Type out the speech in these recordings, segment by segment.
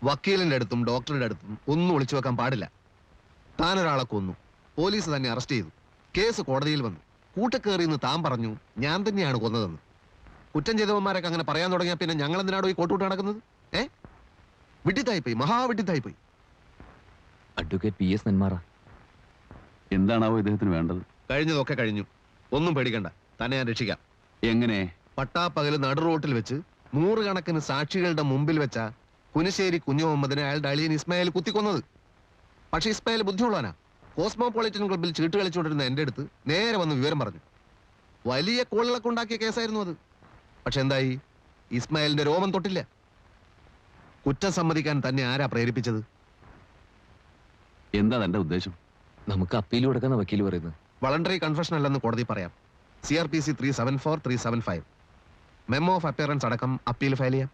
വക്കീലിന്റെ അടുത്തും ഡോക്ടറുടെ അടുത്തും ഒന്നും ഒളിച്ചു വെക്കാൻ പാടില്ല. താനൊരാളെ കൊന്നു, പോലീസ് തന്നെ അറസ്റ്റ് ചെയ്തു, കേസ് കോടതിയിൽ വന്നു, കൂട്ടക്കേറിയെന്ന് താൻ പറഞ്ഞു ഞാൻ തന്നെയാണ് കൊന്നതെന്ന്. കുറ്റം ചെയ്തവന്മാരൊക്കെ അങ്ങനെ പറയാൻ തുടങ്ങിയാൽ പിന്നെ ഞങ്ങൾ എന്തിനാണോ ഈ കോട്ടുകൂട്ട് നടക്കുന്നത്? വിട്ടിത്തായിപ്പോയി, മഹാവിട്ടിത്തായിപ്പോയി. അഡ്വക്കേറ്റ് PS നെന്മാറ, എന്താണാവോ ഇദ്ദേഹത്തിന് വേണ്ടത്? കഴിഞ്ഞതൊക്കെ കഴിഞ്ഞു, ഒന്നും പേടിക്കണ്ട, തന്നെ ഞാൻ രക്ഷിക്കാം. എങ്ങനെ? പട്ടാപ്പകല് നടു റോട്ടിൽ വെച്ച് 100 കണക്കിന് സാക്ഷികളുടെ മുമ്പിൽ വെച്ച കുനിശ്ശേരി കുഞ്ഞു മുഹമ്മദിനെ അയാളുടെ അളിയൻ ഇസ്മായിൽ കുത്തിക്കൊന്നത്. പക്ഷെ ഇസ്മായിൽ ബുദ്ധിയുള്ളവനാ. കോസ്മോപൊളിറ്റൻ ക്ലബിൽ ചീട്ട് കളിച്ചുകൊണ്ടിരുന്ന എന്റെ അടുത്ത് നേരെ വന്ന് വിവരം പറഞ്ഞു. വലിയ കോളിളക്കം ഉണ്ടാക്കിയ കേസായിരുന്നു അത്. പക്ഷെ എന്തായി? ഇസ്മായിലിന്റെ രോമം തൊട്ടില്ല. കുറ്റം സമ്മതിക്കാൻ തന്നെ ആരാ പ്രേരിപ്പിച്ചത്? എന്താ തന്റെ ഉദ്ദേശം? നമുക്ക് അപ്പീൽ കൊടുക്കുന്ന വക്കീൽ പറയുന്നത് വളണ്ടറി കൺഫെഷൻ അല്ലെന്ന് കോടതി പറയാം. CRPC 374, 375 മെമ്മോ ഓഫ് അപ്പിയറൻസ് അടക്കം അപ്പീൽ ഫയൽ ചെയ്യാം.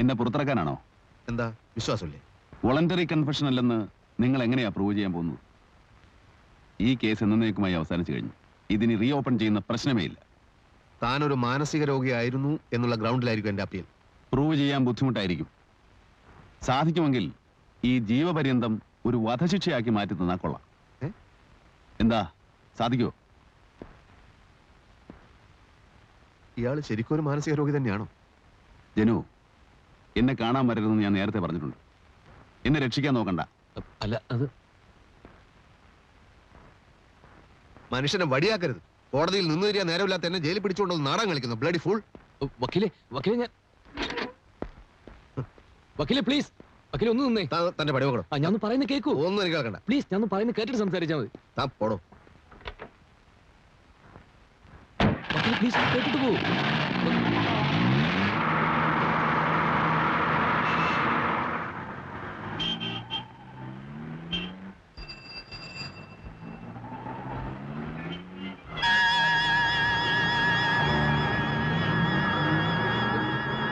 എന്നെ പുറത്തിറക്കാനാണോ? എന്താ വിശ്വാസമില്ലേ? വോളണ്ടറി കൺഫെഷൻ അല്ലെന്ന് നിങ്ങൾ എങ്ങനെയാ പ്രൂവ് ചെയ്യാൻ പോകുന്നത്? ഈ കേസ് എന്നേക്കുമായി അവസാനിച്ചു കഴിഞ്ഞു. ഇതിന് റീ ഓപ്പൺ ചെയ്യുന്ന പ്രശ്നമേ ഇല്ല. താനൊരു മാനസിക രോഗിയായിരുന്നു എന്നുള്ള ഗ്രൗണ്ടിലായിരിക്കും എന്റെ അപ്പീൽ. പ്രൂവ് ചെയ്യാൻ ബുദ്ധിമുട്ടായിരിക്കും. സാധിക്കുമെങ്കിൽ ഈ ജീവപര്യന്തം ഒരു വധശിക്ഷയാക്കി മാറ്റി തന്നാ കൊള്ളാം. എന്താ, സാധിക്കുമോ? ഇയാൾ ശരിക്കും ഒരു മാനസിക രോഗി തന്നെയാണോ? ജനു, എന്നെ കാണാൻ വരരുതെന്ന് ഞാൻ നേരത്തെ പറഞ്ഞിട്ടുണ്ട്. എന്നെ രക്ഷിക്കാൻ നോക്കണ്ട. അല്ല, അത് മനുഷ്യനെ വടിയാക്കരുത്. കോടതിയിൽ നിന്ന് തരിക നേരമില്ലാത്ത എന്നെ ജയിലിൽ പിടിച്ചുകൊണ്ടത് നാടകം കളിക്കുന്നു. Bloody full. വക്കീലെ പ്ലീസ്, വക്കീലെ ഒന്ന് നിന്നേ. തന്റെ പടിമകളോ? ഞാൻ പറയുന്നത് കേൾക്കൂ. ഒന്നും എനിക്ക് കേൾക്കണ്ട. പ്ലീസ്, ഞാൻ പറയുന്നത് കേട്ടിട്ട് സംസാരിച്ചാൽ മതി. താൻ പോടോ. പ്ലീസ്, കേട്ടിട്ട് പോ.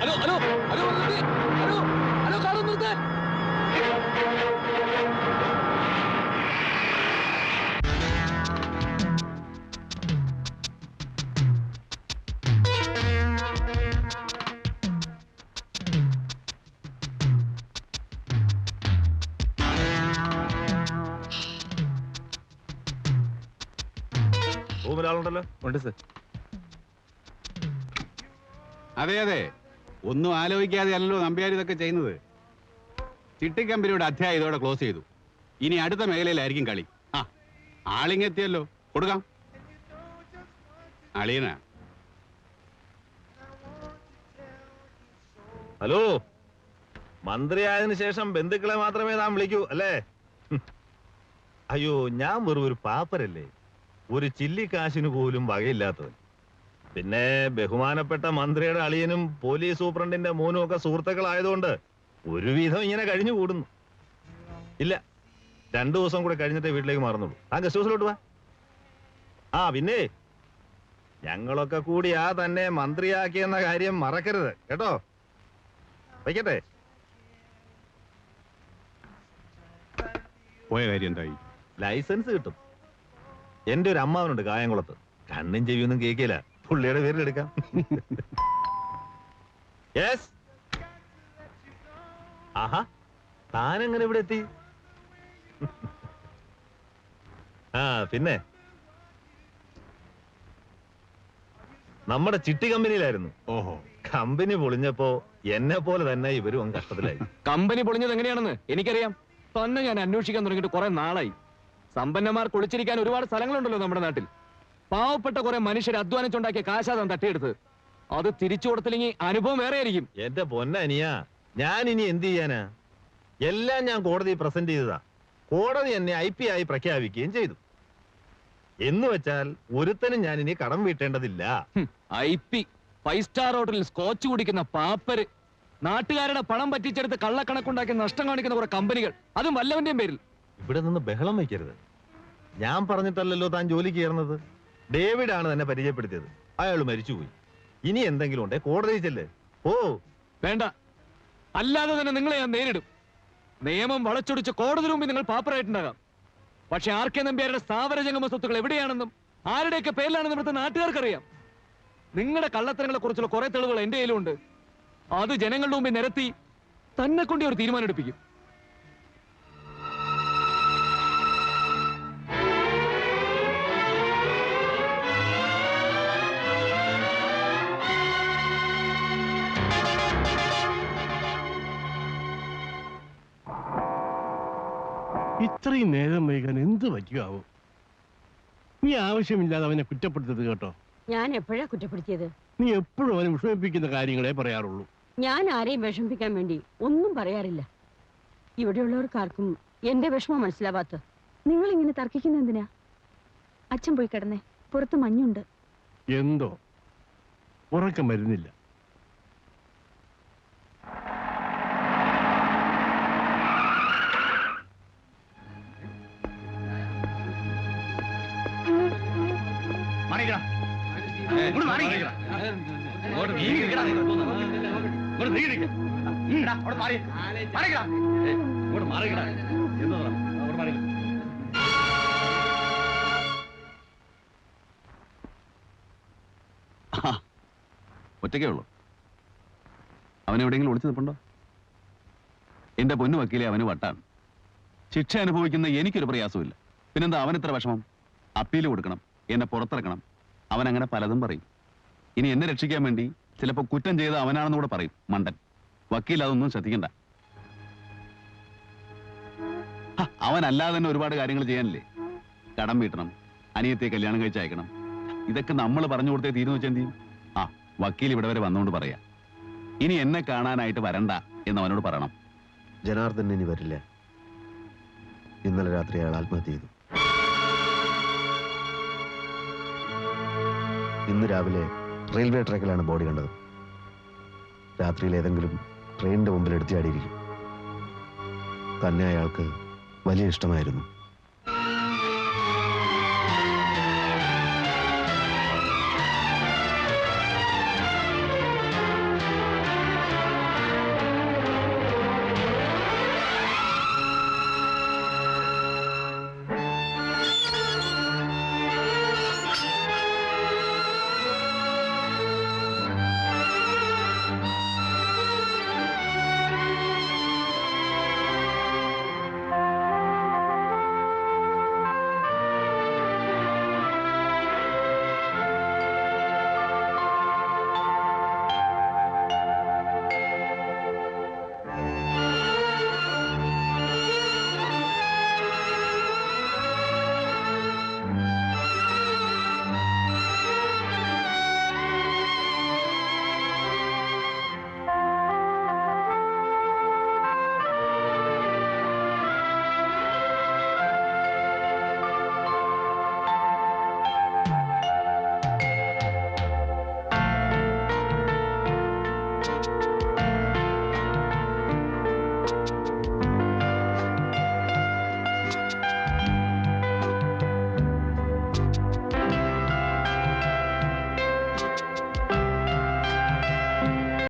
Hello hello hello hello hello car നിർത്താൻ. റൂമിലാളുണ്ടല്ലോ? ഉണ്ട് സർ. അതെ അതെ, ഒന്നും ആലോചിക്കാതെ അല്ലല്ലോ നമ്പ്യാർ ഇതൊക്കെ ചെയ്യുന്നത്. ചിട്ടിക്കമ്പനിയുടെ അധ്യായം ഇതോടെ ക്ലോസ് ചെയ്തു. ഇനി അടുത്ത മേഖലയിലായിരിക്കും കളി. ആളിങ്ങെത്തിയല്ലോ, കൊടുക്കാം. അളിയനാ. ഹലോ, മന്ത്രിയായതിനു ശേഷം ബന്ധുക്കളെ മാത്രമേ താൻ വിളിക്കൂ അല്ലേ? അയ്യോ, ഞാൻ വെറും ഒരു പാപ്പരല്ലേ, ഒരു ചില്ലിക്കാശിന് പോലും വകയില്ലാത്തവൻ. പിന്നെ ബഹുമാനപ്പെട്ട മന്ത്രിയുടെ അളിയനും പോലീസ് സൂപ്രണ്ടിന്റെ മോനും ഒക്കെ സുഹൃത്തുക്കളായതുകൊണ്ട് ഒരുവിധം ഇങ്ങനെ കഴിഞ്ഞു കൂടുന്നു. ഇല്ല, 2 ദിവസം കൂടെ കഴിഞ്ഞിട്ടേ വീട്ടിലേക്ക് മാറുന്നുള്ളൂ. ആ ഗസ്റ്റ് ഹൗസിലോട്ട് വാ. പിന്നെ ഞങ്ങളൊക്കെ കൂടിയാ തന്നെ മന്ത്രിയാക്കിയെന്ന കാര്യം മറക്കരുത് കേട്ടോ. വയ്ക്കട്ടെ. പോയ കാര്യം എന്തായി? ലൈസൻസ് കിട്ടും. എന്റെ ഒരു അമ്മാവനുണ്ട് കായംകുളത്ത്, കണ്ണും ചെവിയൊന്നും കേൾക്കില്ല. പുള്ളിയുടെ പേരിലെടുക്കാം. യെസ്. ആഹാ, താനെങ്ങനെ ഇവിടെ എത്തി? പിന്നെ നമ്മുടെ ചിട്ടി കമ്പനിയിലായിരുന്നു. ഓഹോ, കമ്പനി പൊളിഞ്ഞപ്പോ എന്നെ പോലെ തന്നെ ഇവരും കഷ്ടത്തിലായി. കമ്പനി പൊളിഞ്ഞത് എങ്ങനെയാണെന്ന് എനിക്കറിയാം. തന്നെ ഞാൻ അന്വേഷിക്കാൻ തുടങ്ങിയിട്ട് കുറെ നാളായി. സമ്പന്നന്മാർ കുളിച്ചിരിക്കാൻ ഒരുപാട് സ്ഥലങ്ങളുണ്ടല്ലോ നമ്മുടെ നാട്ടിൽ. പാവപ്പെട്ട കുറെ മനുഷ്യർ അധ്വാനിച്ചുണ്ടാക്കിയ കാശാതാണ് തട്ടിയെടുത്ത്. അത് തിരിച്ചു കൊടുത്തില്ലെങ്കിൽ അനുഭവം വേറെ ആയിരിക്കും. എന്റെ പൊന്നനിയാ, ഞാൻ ഇനി എന്ത് ചെയ്യാനാ? എല്ലാം ഞാൻ കോടതി പ്രസന്റ് ചെയ്തതാ. കോടതി എന്നെ IP ആയി പ്രഖ്യാപിക്കുകയും ചെയ്തു. എന്ന് വെച്ചാൽ ഒരുത്തനും ഞാൻ ഇനി കടം വീട്ടേണ്ടതില്ല. IP 5 സ്റ്റാർ ഹോട്ടലിൽ സ്കോച്ച് കുടിക്കുന്ന പാപ്പര്, നാട്ടുകാരുടെ പണം പറ്റിച്ചെടുത്ത് കള്ളക്കണക്കുണ്ടാക്കി നഷ്ടം കാണിക്കുന്ന കുറെ കമ്പനികൾ, അതും വല്ലവന്റെയും പേരിൽ. ഇവിടെ നിന്ന് ബഹളം വയ്ക്കരുത്. ഞാൻ പറഞ്ഞിട്ടല്ലല്ലോ താൻ ജോലിക്ക് കയറുന്നത്. ഡേവിഡ് ആണ് തന്നെ പരിചയപ്പെടുത്തിയത്. അയാൾ മരിച്ചുപോയി. ഇനി എന്തെങ്കിലും ഉണ്ടേ കോടതി ചെല്ല്. വേണ്ട, അല്ലാതെ തന്നെ നിങ്ങളെ ഞാൻ നേരിടും. നിയമം വളച്ചൊടിച്ച് കോടതി മുമ്പിൽ നിങ്ങൾ പാപ്പറായിട്ടുണ്ടാകാം. പക്ഷെ RK നമ്പ്യാരുടെ സ്ഥാവര ജംഗമ സ്വത്തുക്കൾ എവിടെയാണെന്നും ആരുടെയൊക്കെ പേരിലാണെന്നും ഇവിടുത്തെ നാട്ടുകാർക്കറിയാം. നിങ്ങളുടെ കള്ളത്തരങ്ങളെ കുറിച്ചുള്ള കുറെ തെളിവുകൾ എന്റെ കയ്യിലുണ്ട്. അത് ജനങ്ങളുടെ മുമ്പിൽ നിരത്തി തന്നെ കൊണ്ട് ഒരു തീരുമാനം എടുപ്പിക്കും. ഇത്രയും നേരം വൈകാൻ എന്ത് പറ്റിയാവോ? നീ ആവശ്യമില്ലാതെ അവനെ കുറ്റപ്പെടുത്തരുത് കേട്ടോ. ഞാൻ എപ്പോഴാ കുറ്റപ്പെടുത്തിയത്? നീ എപ്പോഴും അവനെ വിഷമിപ്പിക്കുന്ന കാര്യങ്ങളെ പറയാറുള്ളൂ. ഞാൻ ആരെയും വിഷമിപ്പിക്കാൻ വേണ്ടി ഒന്നും പറയാറില്ല. ഇവിടെയുള്ളവർക്കാർക്കും എന്റെ വിഷമം മനസ്സിലാവാത്ത. നിങ്ങൾ ഇങ്ങനെ തർക്കിക്കുന്ന എന്തിനാ? അച്ഛൻ പോയി കിടന്നേ, പുറത്ത് മഞ്ഞുണ്ട്. എന്തോ ഉറക്കം വരുന്നില്ല. ഒറ്റയ്ക്കേ ഉള്ളൂ. അവനെവിടെയെങ്കിലും ഒളിച്ചു നിൽപ്പുണ്ടോ? എന്റെ പൊന്നു വക്കീലെ, അവന് വട്ടാണ്. ശിക്ഷ അനുഭവിക്കുന്ന എനിക്കൊരു പ്രയാസമില്ല. പിന്നെന്താ അവൻ ഇത്ര വിഷമം? അപ്പീൽ കൊടുക്കണം, എന്നെ പുറത്തിറക്കണം. അവൻ അങ്ങനെ പലതും പറയും. ഇനി എന്നെ രക്ഷിക്കാൻ വേണ്ടി ചിലപ്പോൾ കുറ്റം ചെയ്ത് അവനാണെന്ന് കൂടെ പറയും. മണ്ടൻ വക്കീൽ, അതൊന്നും ശ്രദ്ധിക്കണ്ട. അവനല്ലാതെ തന്നെ ഒരുപാട് കാര്യങ്ങൾ ചെയ്യാനില്ലേ? കടം വീട്ടണം, അനിയത്തെ കല്യാണം കഴിച്ച് അയക്കണം. ഇതൊക്കെ നമ്മൾ പറഞ്ഞു കൊടുത്തേ തീരുന്നു വെച്ചാൽ എന്ത് ചെയ്യും? ആ വക്കീൽ ഇവിടെ വരെ വന്നുകൊണ്ട് പറയാ, ഇനി എന്നെ കാണാനായിട്ട് വരണ്ട എന്ന് അവനോട് പറയണം. ജനാർദ്ദൻ ഇനി വരില്ല. ഇന്നലെ രാത്രി അയാൾ ആത്മഹത്യ ചെയ്തു. ഇന്ന് രാവിലെ റെയിൽവേ ട്രാക്കിലാണ് ബോഡി കണ്ടത്. രാത്രിയിൽ ഏതെങ്കിലും ട്രെയിനിന്റെ മുമ്പിൽ എടുത്തിയാടിയിരിക്കും. തന്നെ അയാൾക്ക് വലിയ ഇഷ്ടമായിരുന്നു.